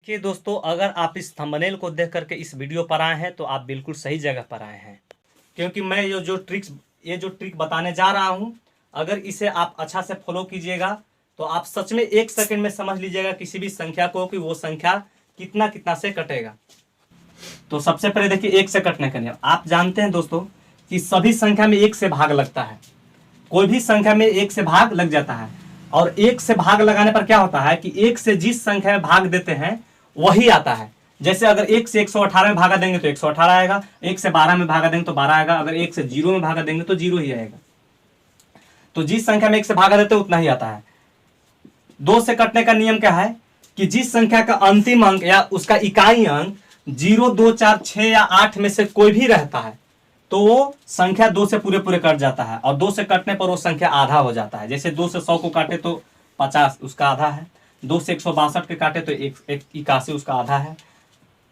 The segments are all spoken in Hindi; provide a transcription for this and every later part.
देखिए दोस्तों, अगर आप इस थंबनेल को देख करके इस वीडियो पर आए हैं तो आप बिल्कुल सही जगह पर आए हैं। क्योंकि मैं ये जो ट्रिक बताने जा रहा हूं, अगर इसे आप अच्छा से फॉलो कीजिएगा तो आप सच में 1 सेकंड में समझ लीजिएगा किसी भी संख्या को कि वो संख्या कितना कितना से कटेगा। तो सबसे पहले देखिए 1 से कटने का नियम। आप जानते हैं दोस्तों कि सभी संख्या में 1 से भाग लगता है। कोई भी संख्या में 1 से भाग लग जाता है और 1 से भाग लगाने पर क्या होता है कि 1 से जिस संख्या में भाग देते हैं वही आता है। जैसे अगर 1 से 118 में भागा देंगे तो 118 आएगा, 1 से 12 में भागा देंगे तो 12 आएगा, अगर 1 से 0 में भागा देंगे तो 0 ही आएगा। तो जिस संख्या में 1 से भागा देते उतना ही आता है। 2 से कटने का नियम क्या है कि जिस संख्या का अंतिम अंक या उसका इकाई अंक 0, 2, 4, 6 या 8 में से कोई भी रहता है तो वो संख्या 2 से पूरे पूरे कट जाता है और 2 से कटने पर वो संख्या आधा हो जाता है। जैसे 2 से 100 को काटे तो 50 उसका आधा है, 2 से 162 के काटे तो 81 उसका आधा है।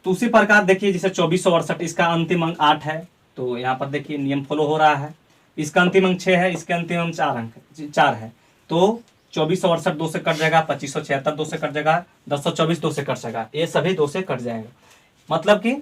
तो उसी प्रकार देखिए जैसे 2468 इसका अंतिम अंक 8 है, तो यहाँ पर देखिए नियम फॉलो हो रहा है। इसका अंतिम अंक 6 है, इसके अंतिम अंक 4 है, तो 2468 2 से कट जाएगा, 2576 2 से कट जाएगा, 1024 2 से कट जाएगा, ये सभी 2 से कट जाएगा। मतलब कि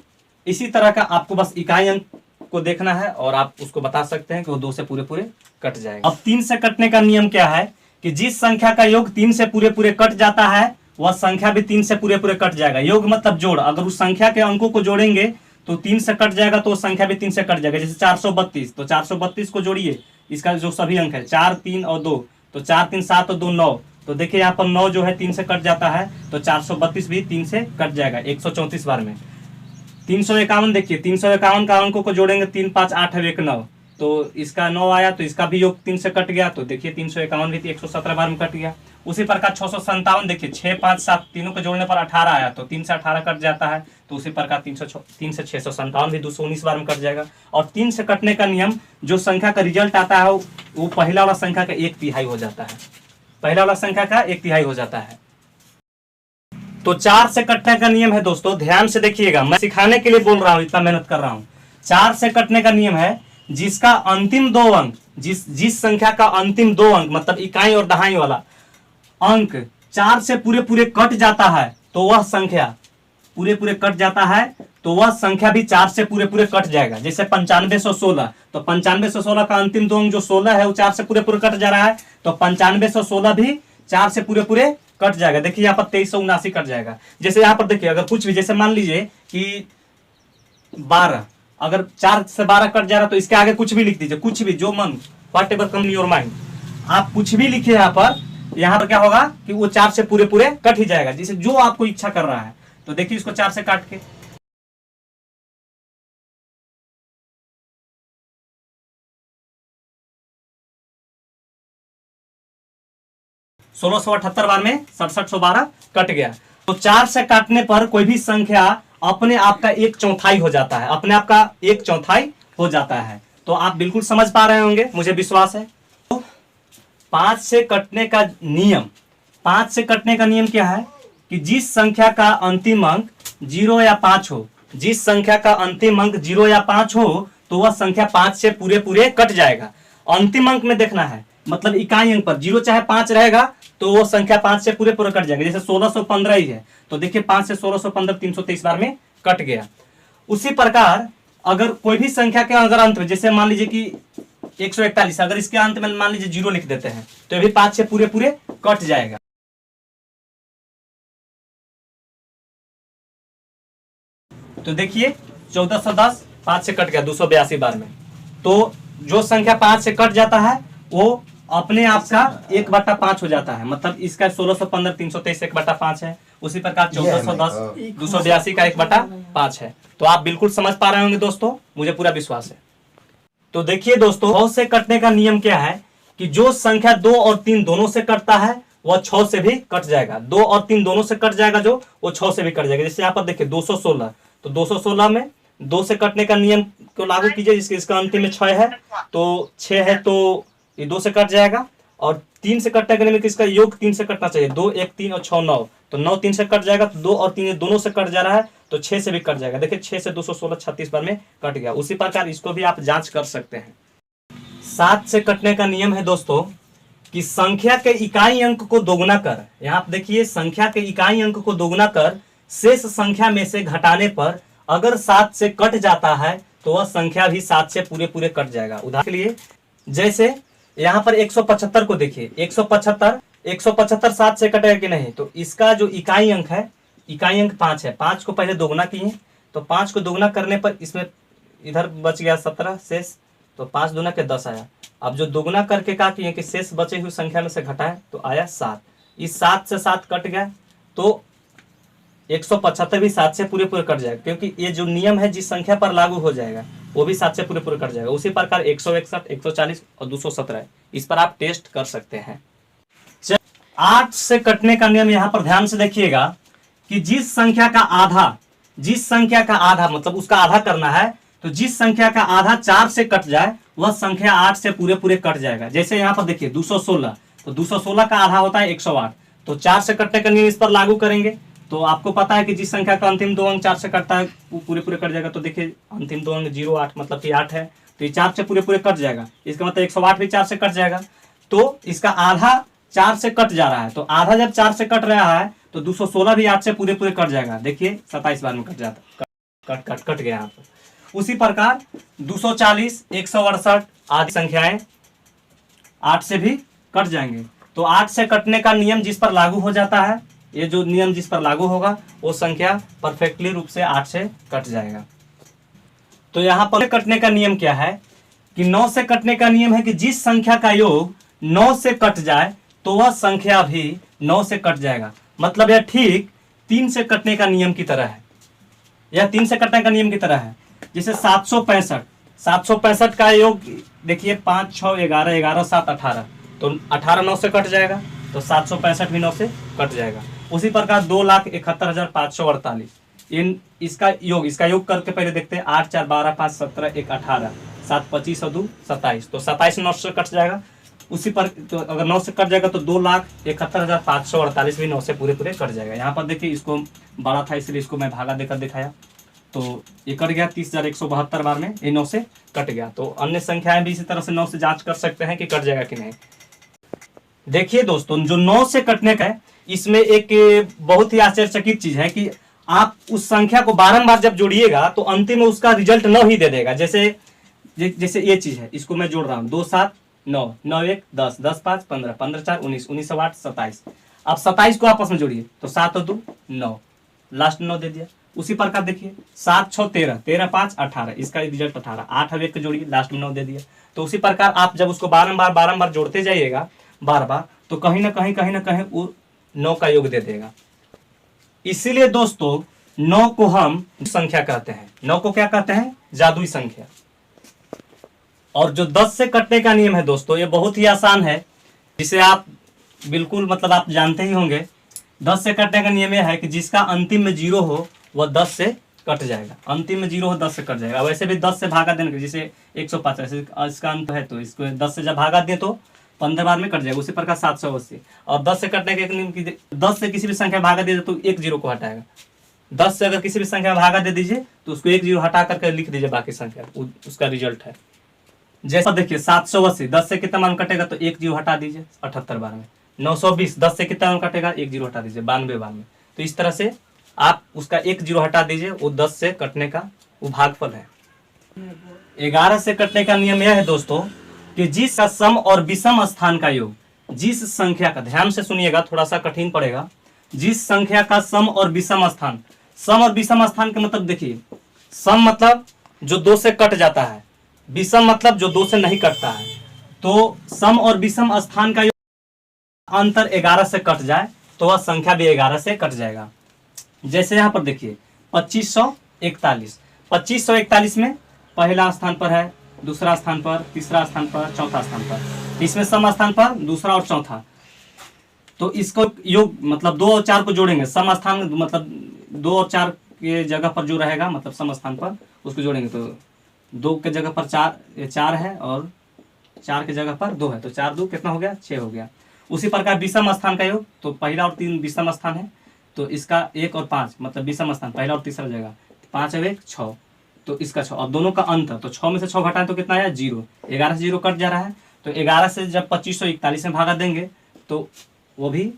इसी तरह का आपको बस इकाई अंक को देखना है और आप उसको बता सकते हैं कि वो 2 से पूरे पूरे कट जाएगा। अब 3 से कटने का नियम क्या है कि जिस संख्या का योग 3 से पूरे पूरे कट जाता है वह संख्या भी 3 से पूरे पूरे कट जाएगा। योग मतलब जोड़, अगर उस संख्या के अंकों को जोड़ेंगे तो 3 से कट जाएगा तो संख्या भी 3 से कट जाएगा। जैसे 432, तो 432 को जोड़िए, इसका जो सभी अंक है 4, 3 और 2, तो 4, 3, 7 और 2 9, तो देखिए यहाँ पर 9 जो है 3 से कट जाता है, तो 432 भी 3 से कट जाएगा 134 बार में। 351 देखिए, 351 का अंकों को जोड़ेंगे 3, 5, 8 है 1, 9, तो इसका 9 आया तो इसका भी योग 3 से कट गया, तो देखिए 351 भी 117 बार में कट गया। उसी प्रकार 657 देखिए 6, 5, 7 तीनों को जोड़ने पर 18 आया, तो 3 से 18 कट जाता है, तो उसी प्रकार 3 से 657 भी 219 बार में कट जाएगा। और 3 से कटने का नियम, जो संख्या का रिजल्ट आता है वो पहला वाला संख्या का 1/3 हो जाता है, पहला वाला संख्या का 1/3 हो जाता है। तो 4 से कटने का नियम है दोस्तों, ध्यान से देखिएगा, मैं सिखाने के लिए बोल रहा हूं, इतना मेहनत कर रहा हूं। 4 से कटने का नियम है जिसका अंतिम 2 अंक, जिस संख्या का अंतिम 2 अंक मतलब इकाई और दहाई वाला अंक 4 से पूरे पूरे कट जाता है तो वह संख्या पूरे पूरे कट जाता है तो वह संख्या भी 4 से पूरे पूरे कट जाएगा। जैसे 9516, तो 9516 का अंतिम 2 अंक जो 16 है वो 4 से पूरे पूरे कट जा रहा है, तो 9516 भी 4 से पूरे पूरे कट जाएगा। देखिए यहाँ पर 2379 कट जाएगा। जैसे यहाँ पर देखिए अगर कुछ भी, जैसे मान लीजिए कि 12, अगर 4 से 12 कट जा रहा तो इसके आगे कुछ भी लिख दीजिए, कुछ भी, जो मन what ever come in your mind, आप कुछ भी लिखिए यहाँ पर क्या होगा कि वो 4 से पूरे पूरे कट ही जाएगा, जिसे जो आपको इच्छा कर रहा है। तो देखिए इसको 4 से काट के, सोलह सौ 78 बार में 6712 कट गया। तो 4 से काटने पर कोई भी संख्या अपने आप का 1/4 हो जाता है, अपने आप का 1/4 हो जाता है। तो आप बिल्कुल समझ पा रहे होंगे, मुझे विश्वास है। तो 5 से कटने का नियम, 5 से कटने का नियम क्या है कि जिस संख्या का अंतिम अंक 0 या 5 हो, जिस संख्या का अंतिम अंक 0 या 5 हो तो वह संख्या 5 से पूरे पूरे कट जाएगा। अंतिम अंक में देखना है, मतलब इकाई अंक पर 0 चाहे 5 रहेगा तो वो संख्या 5 से पूरे पूरे कट जाएगा। जैसे 1615 ही है, तो देखिए 5 से 1615 323 बार में कट गया। उसी प्रकार अगर कोई भी संख्या के अगर अंत में, जैसे मान लीजिए कि 141, अगर इसके अंत में मान लीजिए 0 लिख देते हैं तो ये भी 5 से पूरे पूरे कट जाएगा। तो देखिए 1410 5 से कट गया 282 बार में। तो जो संख्या 5 से कट जाता है वो अपने आप का 1/5 हो जाता है, मतलब इसका 1615 323 1/5 है। उसी प्रकार 1410 282 का 1/5 है। तो आप बिल्कुल समझ पा रहे होंगे दोस्तों, मुझे पूरा विश्वास है। तो देखिए दोस्तों, 6 से कटने का नियम क्या है कि जो संख्या 2 और 3 दोनों से कटता है वह 6 से भी कट जाएगा। 2 और 3 दोनों से कट जाएगा, जो वो 6 से भी कट जाएगा। जैसे यहाँ पर देखिए 216, तो 216 में 2 से कटने का नियम को लागू कीजिए, जिसके इसका अंतिम में 6 है, तो 6 है तो ये 2 से कट जाएगा। और 3 से कटने के नियम किसका योग 3 से कटना चाहिए, 2, 1, 3 और 6 9, तो 9 3 से कट जाएगा, तो 2 और 3 दोनों से कट जा रहा है, तो 6 से भी कट जाएगा। देखिए 6 से 216 36 बार में कट गया। उसी प्रकार इसको भी आप जांच कर सकते हैं। 7 से कटने का नियम है दोस्तों कि संख्या के इकाई अंक को दोगुना कर, यहाँ आप देखिए संख्या के इकाई अंक को दोगुना कर शेष संख्या में से घटाने पर अगर 7 से कट जाता है तो वह संख्या भी 7 से पूरे पूरे कट जाएगा। उदाहरण के लिए जैसे यहाँ पर 175 को देखिए, 175 7 से कटेगा कि नहीं, तो इसका जो इकाई अंक है, इकाई अंक 5 है। 5 को पहले दोगुना किए, तो 5 को दोगुना करने पर इसमें इधर बच गया 17 शेष, तो 5 दूना के 10 आया। अब जो दोगुना करके क्या किए कि शेष बचे हुई संख्या में से घटाए तो आया 7। इस 7 से 7 कट गया तो 175 भी 7 से पूरे पूरे कट जाएगा, क्योंकि ये जो नियम है जिस संख्या पर लागू हो जाएगा वो भी 7 से पूरे पूरे कट जाएगा। उसी प्रकार 161, 140 और 217 इस पर आप टेस्ट कर सकते हैं। 8 से कटने का नियम यहाँ पर ध्यान से देखिएगा कि जिस संख्या का आधा मतलब उसका आधा करना है, तो जिस संख्या का आधा 4 से कट जाए वह संख्या 8 से पूरे पूरे कट जाएगा। जैसे यहाँ पर देखिए 216, तो 216 का आधा होता है 108, तो 4 से कटने का नियम इस पर लागू करेंगे। तो आपको पता है कि जिस संख्या का अंतिम 2 अंक 4 से कटता है वो पूरे पूरे कट जाएगा। तो देखिए अंतिम 2 अंक 08 मतलब कि 8 है, तो ये 4 से पूरे पूरे कट जाएगा। इसका मतलब 108 भी 4 से कट जाएगा। तो इसका आधा 4 से कट जा रहा है, तो आधा जब 4 से कट रहा है तो 216 भी 8 से पूरे पूरे कट जाएगा। देखिए 27 बार में कट जाता, कट गया यहाँ पर। उसी प्रकार 240, 168 आदि संख्याएं 8 से भी कट जाएंगे। तो 8 से कटने का नियम जिस पर लागू हो जाता है, ये जो नियम जिस पर लागू होगा वो संख्या परफेक्टली रूप से 8 से कट जाएगा। तो यहाँ पर कटने का नियम क्या है कि 9 से कटने का नियम है कि जिस संख्या का योग 9 से कट जाए तो वह संख्या भी 9 से कट जाएगा। मतलब यह ठीक 3 से कटने का नियम की तरह है, यह 3 से कटने का नियम की तरह है। जैसे 765 का योग देखिए 5, 6, 11, 11, 7, 18, तो 18 9 से कट जाएगा, तो 765 भी 9 से कट जाएगा। उसी प्रकार 2,71,548 इसका योग करके पहले देखते हैं। 8, 4, 12, 5, 17, 1, 18, 7, 25 और 2, 27, तो 27 9 से कट जाएगा। उसी पर तो अगर 9 से कट जाएगा तो 2,71,548 भी 9 से पूरे पूरे कट जाएगा। यहाँ पर देखिए इसको बड़ा था इसलिए इसको मैं भागा देकर दिखाया, तो ये कट गया 30,172 बार में, ये 9 से कट गया। तो अन्य संख्याएं भी इसी तरह से 9 से जांच कर सकते हैं कि कट जाएगा कि नहीं। देखिए दोस्तों, जो 9 से कटने का है इसमें एक बहुत ही आश्चर्यचकित चीज है कि आप उस संख्या को बारंबार जब जोड़िएगा तो अंतिम में उसका रिजल्ट 9 ही दे देगा। जैसे ये चीज है, इसको मैं जोड़ रहा हूँ 2, 7, 9, 9, 1, 10, 10, 5, 15, 15, 4, 19, 19, 8, 27। अब 27 को आपस में जोड़िए तो 7 और 2, 9, लास्ट 9 दे दिया। उसी प्रकार देखिए 7, 6, 13, 13, 5, 18, इसका रिजल्ट 18, 8 और 1 को जोड़िए लास्ट में 9 दे दिया। तो उसी प्रकार आप जब उसको बारंबार जोड़ते जाइएगा बार तो कहीं ना कहीं वो 9 का योग दे देगा। इसीलिए दोस्तों 9 को हम संख्या कहते हैं। 9 को क्या कहते हैं? जादुई संख्या। और जो 10 से कटने का नियम है दोस्तों, ये बहुत ही आसान है, जिसे आप बिल्कुल मतलब आप जानते ही होंगे। 10 से कटने का नियम यह है कि जिसका अंतिम में 0 हो वह 10 से कट जाएगा। अंतिम में 0 हो 10 से कट जाएगा। वैसे भी 10 से भागा देने के, जैसे 105 इसका अंत है तो इसको 10 से जब भागा दें तो 15 बार में कट जाएगा। उसी प्रकार 780 और 10 से कटने के नियम की 10 से किसी भी संख्या भागा दे तो 1 0 को हटाएगा। 10 से अगर किसी भी संख्या भागा दे दीजिए तो उसको 1 0 हटा करके लिख दीजिए बाकी संख्या, उसका रिजल्ट है। जैसा देखिए 780 10 से कितना मान कटेगा तो 1 0 हटा दीजिए 78 बार में। 920 10 से कितना मान कटेगा 1 0 हटा दीजिए 92 बार में। तो इस तरह से आप उसका 1 0 हटा दीजिए, वो 10 से कटने का वो भागफल है। 11 से कटने का नियम यह है दोस्तों कि जिस सम और विषम स्थान का योग, जिस संख्या का, ध्यान से सुनिएगा थोड़ा सा कठिन पड़ेगा, जिस संख्या का सम और विषम स्थान, सम और विषम स्थान का मतलब देखिए, सम मतलब जो 2 से कट जाता है, विषम मतलब जो 2 से नहीं कटता है। तो सम और विषम स्थान का अंतर 11 से कट जाए तो वह संख्या भी 11 से कट जाएगा। जैसे यहां पर देखिए 2541, 2541 में पहला स्थान पर है, दूसरा स्थान पर, तीसरा स्थान पर, चौथा स्थान पर। इसमें सम स्थान पर दूसरा और चौथा, तो इसको योग मतलब 2 और 4 को जोड़ेंगे। सम स्थान मतलब 2 और 4 के जगह पर जो रहेगा मतलब सम स्थान पर उसको जोड़ेंगे तो 2 के जगह पर 4 है और 4 के जगह पर 2 है, तो 4 2 कितना हो गया 6 हो गया। उसी प्रकार विषम स्थान का योग, तो पहला और 3 विषम स्थान है, तो इसका 1 और 5 मतलब विषम स्थान पहला और तीसरा जगह, 5 और 1 6, तो इसका 6 और दोनों का अंतर, तो 6 में से 6 घटाएं तो कितना आया 0। 11 से 0 कट जा रहा है, तो 11 से जब 2541 में भागा देंगे तो वो भी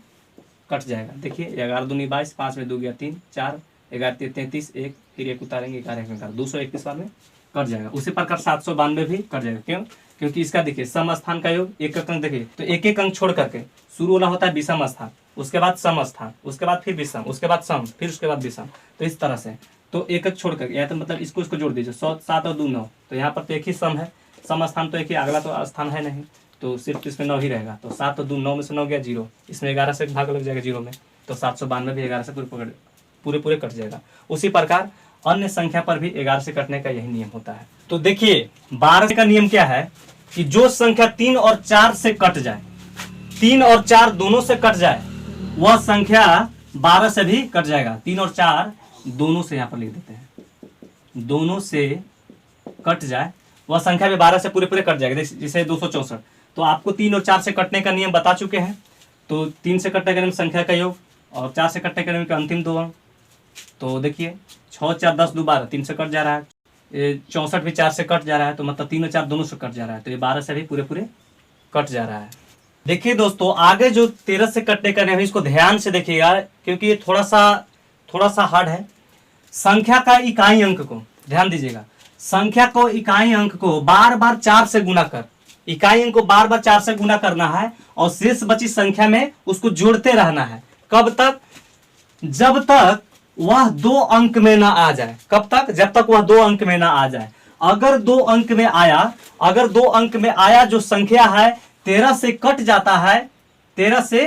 कट जाएगा। देखिए 11 दूनी 22, 5 में 2 गया 3, 4, 11 33, 1 फिर 1 उतारेंगे, 11 231 बार में कट जाएगा। उसी प्रकार 792 भी कट जाएगा। क्यों? क्योंकि इसका देखिए सम स्थान का योग एक अंक देखिए, तो एक एक अंक छोड़ करके शुरू वाला होता है विषम स्थान, उसके बाद सम स्थान, उसके बाद फिर विषम, उसके बाद सम, फिर उसके बाद विषम। तो इस तरह से तो एक एक छोड़ करके, या तो मतलब इसको जोड़ दीजिए 7 और 2 9, तो यहाँ पर तो एक ही सम है, सम स्थान तो एक ही, अगला तो स्थान है नहीं, तो सिर्फ इसमें 9 ही रहेगा। तो 7 और 2 9 में से 9 गया 0, इसमें 11 से भाग लग जाएगा 0 में, तो 792 भी 11 से पूरे कट जाएगा। उसी प्रकार अन्य संख्या पर भी 11 से कटने का यही नियम होता है। तो देखिए 12 का नियम क्या है कि जो संख्या 3 और 4 से कट जाए, 3 और 4 दोनों से कट जाए, वह संख्या 12 से भी कट जाएगा। 3 और 4 दोनों से यहाँ पर लिख देते हैं, दोनों से कट जाए वह संख्या भी 12 से पूरे कट जाएगा। जैसे 264, तो आपको 3 और 4 से कटने का नियम बता चुके हैं। तो 3 से कटने का नियम संख्या का योग, और 4 से कटने का नियम का अंतिम 2 अंक। तो देखिए 6 4 10 2 12, 3 से कट जा रहा है, 64 भी 4 से कट जा रहा है, तो मतलब 3 और 4 दोनों से कट जा रहा है, तो ये 12 से भी पूरे कट जा रहा है। देखिए दोस्तों आगे जो 13 से कटने का नियम है, इसको ध्यान से देखिएगा क्योंकि ये थोड़ा सा हार्ड है। संख्या का इकाई अंक को ध्यान दीजिएगा, संख्या को इकाई अंक को बार बार 4 से गुना कर, इकाई अंक को बार बार 4 से गुना करना है और शेष बची संख्या में उसको जोड़ते रहना है। कब तक? जब तक वह 2 अंक में ना आ जाए। कब तक? जब तक वह 2 अंक में ना आ जाए। अगर 2 अंक में आया, जो संख्या है 13 से कट जाता है, 13 से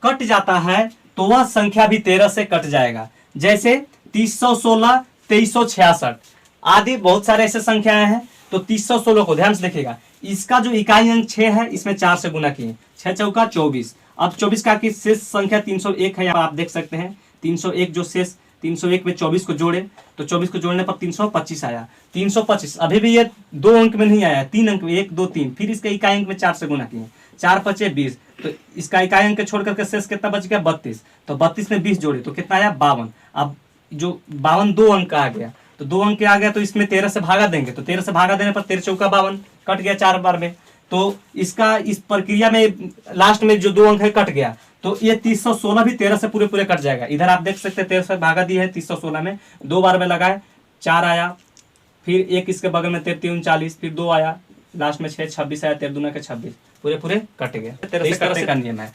कट जाता है, तो वह संख्या भी 13 से कट जाएगा। जैसे 316, 2366 आदि बहुत सारे ऐसे संख्याएं हैं। तो 316 को ध्यान से देखिएगा, इसका जो इकाई अंक 6 है, इसमें 4 से गुना किए, 6 चौका 24। अब 24 का की शेष संख्या 301 है, आप देख सकते हैं 301 जो शेष 301 में 24 को जोड़े, तो 24 को जोड़ने पर 325 आया। 325 अभी भी ये 2 अंक में नहीं आया, 3 अंक में, 1 2 3, फिर इसके इकाई अंक में 4 से गुना किए, 4 5 20, तो इसका इकाई अंक छोड़ करके शेष कितना बच गया? 32। तो 32 में 20 जोड़े तो कितना आया? 52। अब जो 52 2 अंक का आ गया, तो 2 अंक आ गया, तो इसमें 13 से भागा देंगे, तो 13 से भागा देने पर 13 चौका 52 कट गया 4 बार में। तो इसका इस प्रक्रिया में लास्ट में जो 2 अंक है कट गया, तो ये 316 भी 13 से पूरे कट जाएगा। इधर आप देख सकते हैं 13 से भागा दी है 316 में, 2 बार में लगाए, 4 आया, फिर एक इसके बगल में 33 39, फिर 2 आया, लास्ट में 6 26 आया, 13 दूना के 26, पूरे कट गए। 13 से कटने का नियम है।